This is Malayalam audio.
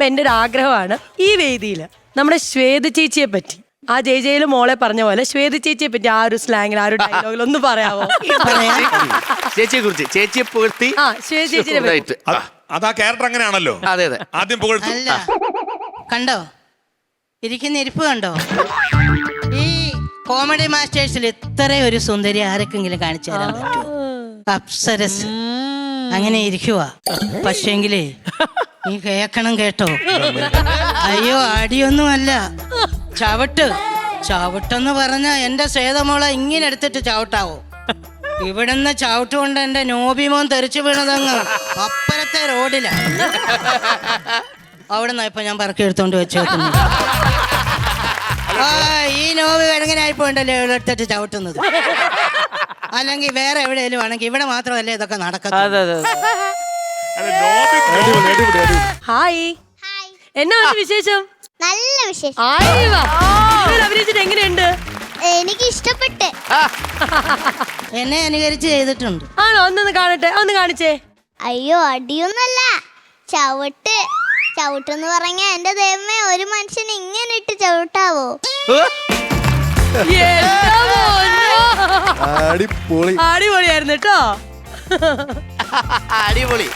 അപ്പൊ എന്റെ ഒരു ആഗ്രഹമാണ് ഈ വേദിയിൽ നമ്മുടെ ശ്വേത ചേച്ചിയെ പറ്റി ആ ജയില് മോളെ പറഞ്ഞ പോലെ ശ്വേത ചേച്ചിയെ പറ്റി ആ ഒരു സ്ലാങ്ങിൽ ആ ഒരു ഡയലോഗിൽ ഒന്ന് പറയാമോ? ചേച്ചിയെ കുറിച്ച് ചേച്ചിയെ പുകഴ്ത്തി. ആ ശ്വേത ചേച്ചിയെ പറ്റി. അതാ ക്യാരക്ടർ അങ്ങനെയാണല്ലോ. അതെ അതെ. ആദ്യം പുകഴ്ത്തും. അല്ല കണ്ടോ ഇരിക്കുന്ന ഇരിപ്പ് കണ്ടോ? ഈ കോമഡി മാസ്റ്റേഴ്സിൽ ഇത്ര ഒരു സുന്ദരി ആരൊക്കെങ്കിലും കാണിച്ചു തരാൻ പറ്റുമോ? അപ്സരസ് അങ്ങനെ ഇരിക്കുവാ. പക്ഷേങ്കിലേ നീ കേക്കണം കേട്ടോ, അയ്യോ അടിയൊന്നുമല്ല, ചവിട്ടെന്ന് പറഞ്ഞ എന്റെ സേതമോളെ ഇങ്ങനെ എടുത്തിട്ട് ചവിട്ടാവോ? ഇവിടുന്ന് ചവിട്ടുകൊണ്ട് എന്റെ നോബിമോൻ തെറിച്ചു വീണതങ്ങ് അപ്പുറത്തെ റോഡിലാണ്. അവിടെ നിന്ന് ഇപ്പൊ ഞാൻ പറക്കി എടുത്തോണ്ട് വെച്ചേക്കുന്നു. ഈ നോബി എങ്ങനെയായിപ്പോണ്ടല്ലേ ഇവിടെ എടുത്തിട്ട് ചവിട്ടുന്നത്? അല്ലെങ്കിൽ വേറെ എവിടെയെങ്കിലും ആണെങ്കിൽ ഇവിടെ മാത്രമല്ലേ ഇതൊക്കെ നടക്കുന്നത്. ഹായ്, എന്നാ വിശേഷം? നല്ല വിശേഷം. അഭിനയിച്ചിട്ട് എങ്ങനെയുണ്ട്? എനിക്ക് ഇഷ്ടപ്പെട്ട്. എന്നെ അനുകരിച്ച് ചെയ്തിട്ടുണ്ട്. ആണോ? ഒന്നൊന്ന് കാണട്ടെ, ഒന്ന് കാണിച്ചേ. അയ്യോ അടിയൊന്നല്ല, ചവിട്ടെന്ന് പറഞ്ഞ എന്റെ ദൈവമേ, ഒരു മനുഷ്യന് ഇങ്ങനെ ഇട്ട് ചവിട്ടാവോ? അടിപൊളി. അടിപൊളിയായിരുന്നു കേട്ടോ. അടിപൊളി.